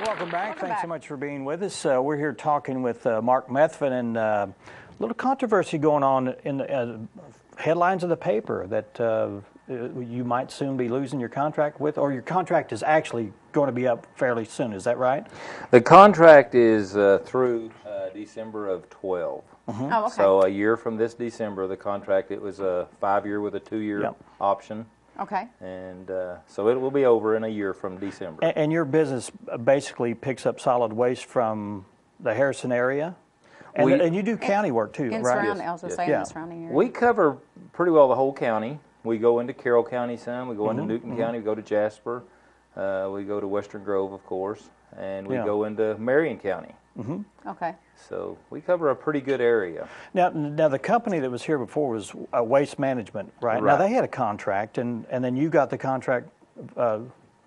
Welcome back. Thanks so much for being with us. We're here talking with Mark Methvin, and a little controversy going on in the headlines of the paper that you might soon be losing your contract with, or your contract is actually going to be up fairly soon. Is that right? The contract is through December of 12. Mm-hmm. Oh, okay. So a year from this December, the contract, it was a 5-year with a 2-year option. Okay. And so it will be over in a year from December. And your business basically picks up solid waste from the Harrison area? And you do county work too, right? Surrounding, I was going to say in the surrounding area. We cover pretty well the whole county. We go into Carroll County some, we go into Newton County, we go to Jasper, we go to Western Grove, of course, and we go into Marion County. Okay. So we cover a pretty good area. Now the company that was here before was Waste Management, right? Now they had a contract, and then you got the contract.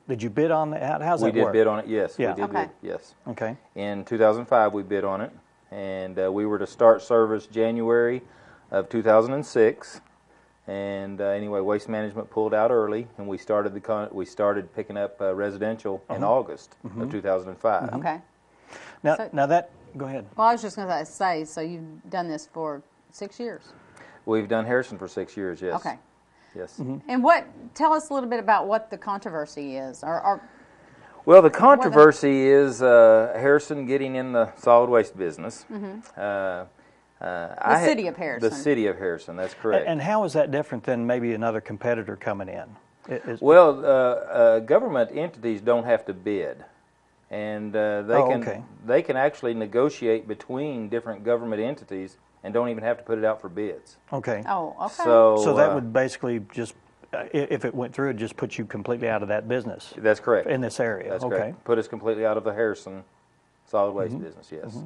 Did you bid on that? How's that work? We did bid on it, yes. Yeah. We did bid, yes. Okay. In 2005, we bid on it, and we were to start service January of 2006. And anyway, Waste Management pulled out early, and we started picking up residential in August of 2005. Okay. Now that, go ahead. Well, I was just going to say, so you've done this for 6 years? We've done Harrison for 6 years, yes. Okay. Yes. And tell us a little bit about what the controversy is. Well, the controversy is Harrison getting in the solid waste business. The city of Harrison. The city of Harrison, that's correct. And how is that different than maybe another competitor coming in? Government entities don't have to bid, and they can actually negotiate between different government entities and don't even have to put it out for bids. Okay. Oh, okay. So that would basically just, if it went through, it just put you completely out of that business. That's correct. In this area. That's correct. Put us completely out of the Harrison solid waste business. Yes.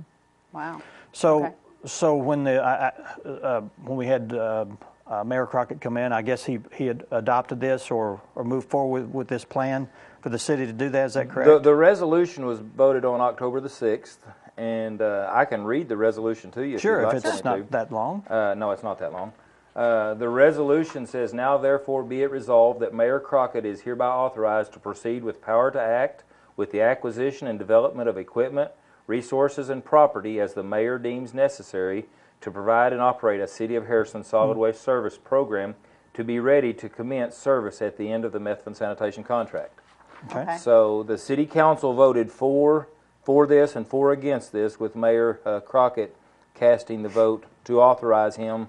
Wow. So when we had Mayor Crockett come in, I guess he had adopted this or moved forward with this plan for the city to do that. Is that correct? The resolution was voted on October the 6th, and I can read the resolution to you. Sure, if it's not that long. No, it's not that long. The resolution says, "Now therefore be it resolved that Mayor Crockett is hereby authorized to proceed with power to act with the acquisition and development of equipment, resources, and property as the mayor deems necessary to provide and operate a City of Harrison solid waste service program to be ready to commence service at the end of the Methvin sanitation contract." Okay. So the City Council voted for this and 4 against this, with Mayor Crockett casting the vote to authorize him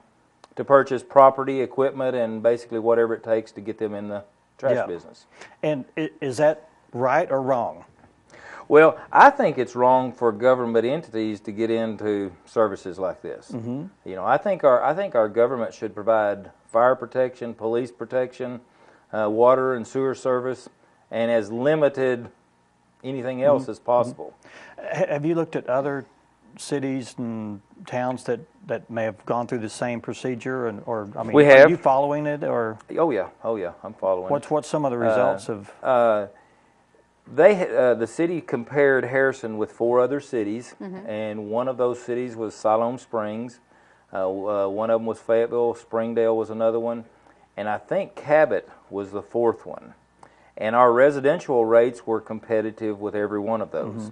to purchase property, equipment, and basically whatever it takes to get them in the trash business. And is that right or wrong? Well, I think it's wrong for government entities to get into services like this. You know, I think our government should provide fire protection, police protection, water and sewer service, and as limited anything else as possible. Have you looked at other cities and towns that may have gone through the same procedure, we have. Are you following it, or? Oh yeah, I'm following. What's some of the results of? The city compared Harrison with 4 other cities, and one of those cities was Siloam Springs. One of them was Fayetteville. Springdale was another one, and I think Cabot was the 4th one. And our residential rates were competitive with every one of those.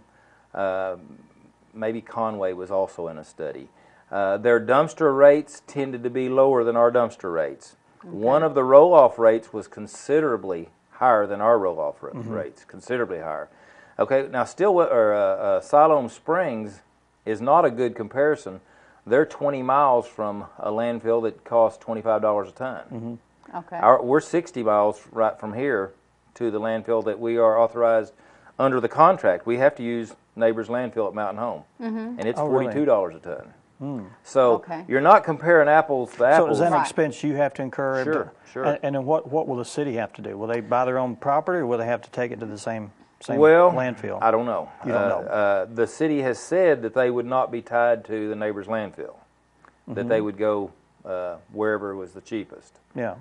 Maybe Conway was also in a study. Their dumpster rates tended to be lower than our dumpster rates. One of the roll-off rates was considerably higher than our roll-off rates, considerably higher. Okay, now Siloam Springs is not a good comparison. They're 20 miles from a landfill that costs $25 a ton. Okay. We're 60 miles right from here to the landfill that we are authorized under the contract. We have to use Neighbors Landfill at Mountain Home, and it's $42 a ton. So you're not comparing apples to apples. So is that an expense you have to incur? Sure. And then what will the city have to do? Will they buy their own property, or will they have to take it to the same landfill? I don't know. You don't know. The city has said that they would not be tied to the Neighbors Landfill, that they would go wherever was the cheapest. Yeah.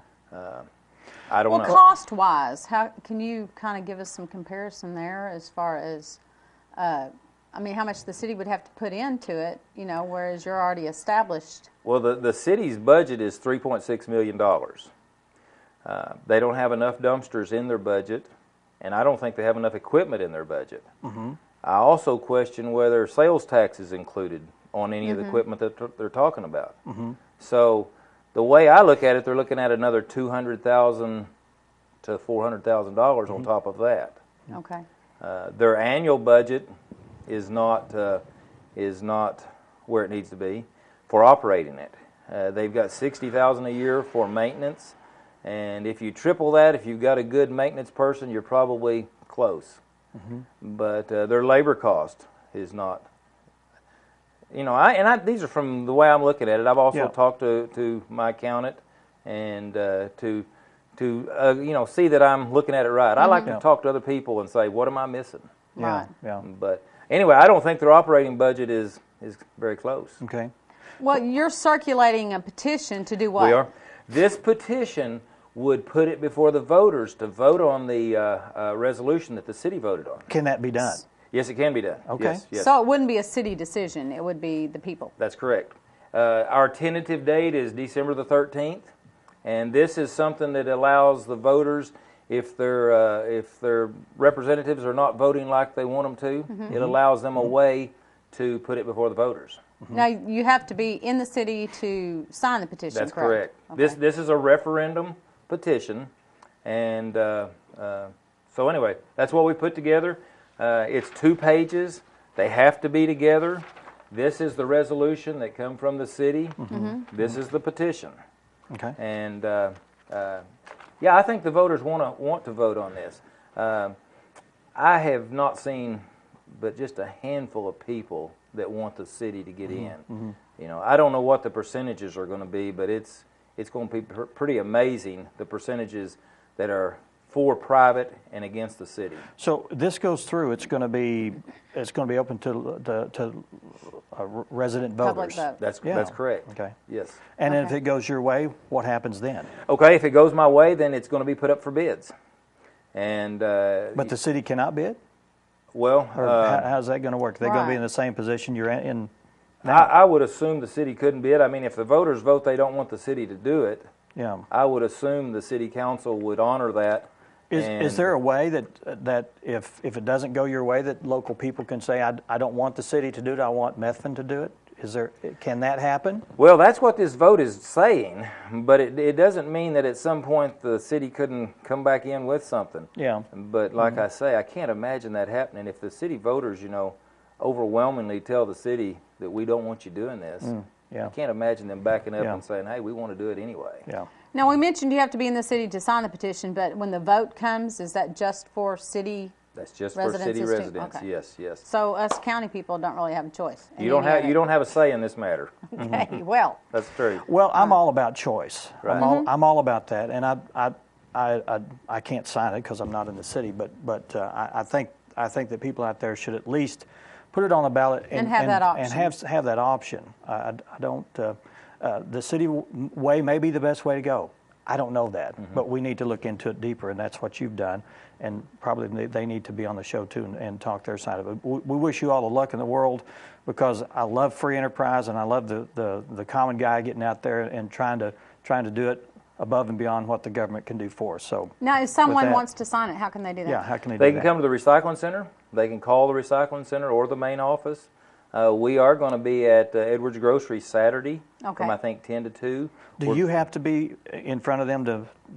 I don't know. Well, cost-wise, how can you kind of give us some comparison there as far as, how much the city would have to put into it, whereas you're already established? Well, the city's budget is $3.6 million. They don't have enough dumpsters in their budget, and I don't think they have enough equipment in their budget. I also question whether sales tax is included on any of the equipment that they're talking about. So the way I look at it, they're looking at another $200,000 to $400,000 on top of that. Okay. Their annual budget is not where it needs to be for operating it. They've got $60,000 a year for maintenance, and if you triple that, if you've got a good maintenance person, you're probably close. But their labor cost is not. These are from the way I'm looking at it. I've also talked to my accountant and to see that I'm looking at it right. I like to talk to other people and say, what am I missing? Right. Yeah. But anyway, I don't think their operating budget is very close. Okay. Well, you're circulating a petition to do what? We are. This petition would put it before the voters to vote on the resolution that the city voted on. Can that be done? Yes, it can be done. Okay. Yes. So it wouldn't be a city decision. It would be the people. That's correct. Our tentative date is December the 13th, and this is something that allows the voters, if their representatives are not voting like they want them to, it allows them a way to put it before the votors. Now, you have to be in the city to sign the petition, That's correct? correct. Okay. This is a referendum petition, and so anyway, that's what we put together. It's 2 pages. They have to be together. This is the resolution that come from the city. This is the petition. Okay. And I think the voters want to vote on this. I have not seen but just a handful of people that want the city to get in. I don't know what the percentages are going to be, but it's going to be pretty amazing, the percentages that are for private and against the city. So this goes through. It's going to be open to resident voters. Public vote. That's correct. Okay. Yes. And if it goes your way, what happens then? Okay. If it goes my way, then it's going to be put up for bids. And but the city cannot bid. Well, Or how's that going to work? They're going to be in the same position you're in now. I would assume the city couldn't bid. I mean, if the voters vote they don't want the city to do it, I would assume the city council would honor that. Is there a way that if it doesn't go your way, that local people can say, I don't want the city to do it, I want Methvin to do it? Can that happen? Well, that's what this vote is saying, but it doesn't mean that at some point the city couldn't come back in with something. Yeah. But like I say, I can't imagine that happening. If the city voters, overwhelmingly tell the city that we don't want you doing this, I can't imagine them backing up and saying, hey, we want to do it anyway. Yeah. Now, we mentioned you have to be in the city to sign the petition, but when the vote comes, is that just for city That's just for city residents. Okay. Yes. So us county people don't really have a choice. You don't have a say in this matter. Okay, well. That's true. Well, I'm all about choice. Right. I'm all about that, and I can't sign it because I'm not in the city. But I think that people out there should at least put it on the ballot and have that option. And have that option. I don't. The city way may be the best way to go. I don't know that, but we need to look into it deeper, and that's what you've done. And probably they need to be on the show too and talk their side of it. We wish you all the luck in the world, because I love free enterprise, and I love the common guy getting out there and trying to do it above and beyond what the government can do for us. So now, if someone wants to sign it, how can they do that? Yeah, how can they can come to the recycling center. They can call the recycling center or the main office. We are going to be at Edwards Grocery Saturday from, I think, 10 to 2. Do you have to be in front of them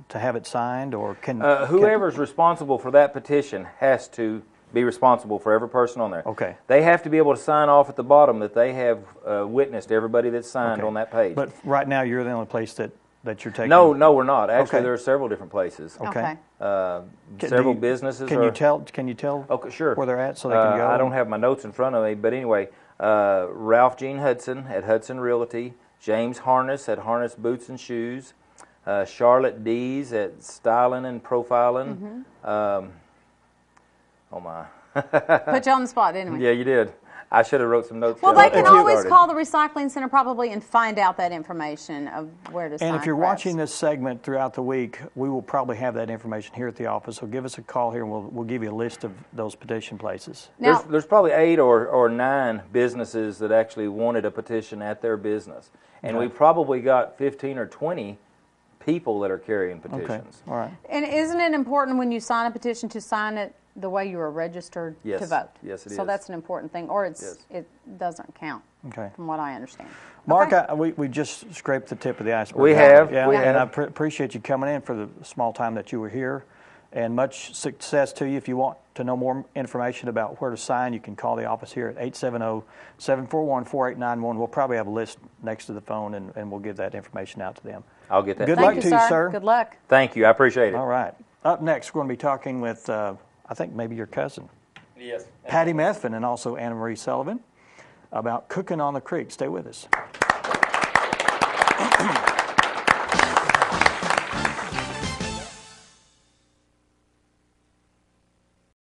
to have it signed, or can whoever's responsible for that petition has to be responsible for every person on there. Okay. They have to be able to sign off at the bottom that they have witnessed every that's signed on that page. But right now, you're the only place that you're taking. No, we're not. Actually, there are several different places. Okay. Several businesses. Can you tell? Okay, sure. Where they're at, so they can go. I don't have my notes in front of me, but anyway, Ralph Gene Hudson at Hudson Realty, James Harness at Harness Boots and Shoes, Charlotte Dees at Styling and Profiling. Oh my! Put you on the spot, didn't we? Yeah, you did. I should have wrote some notes. Well, they can always call the recycling center probably and find out that information of where to sign. And if you're watching this segment throughout the week, we will probably have that information here at the office. So give us a call here, and we'll give you a list of those petition places. Now, there's probably 8 or 9 businesses that actually wanted a petition at their business, and we probably got 15 or 20 people that are carrying petitions. Okay. All right. And isn't it important when you sign a petition to sign it the way you were registered Yes. to vote. Yes, it so is. that's an important thing, or Yes. it doesn't count. Okay. From what I understand. Mark, Okay. we just scraped the tip of the iceberg. We have. Yeah, We and I have. appreciate you coming in for the small time that you were here. And much success to you. If you want to know more information about where to sign, you can call the office here at 870-741-4891. We'll probably have a list next to the phone, and we'll give that information out to them. I'll get that. Good Thank luck you, to you, sir. Good luck. Thank you. I appreciate it. All right. Up next, we're going to be talking with, I think maybe your cousin, Yes. Patty Methvin, and also Anna Marie Sullivan, about cooking on the creek. Stay with us.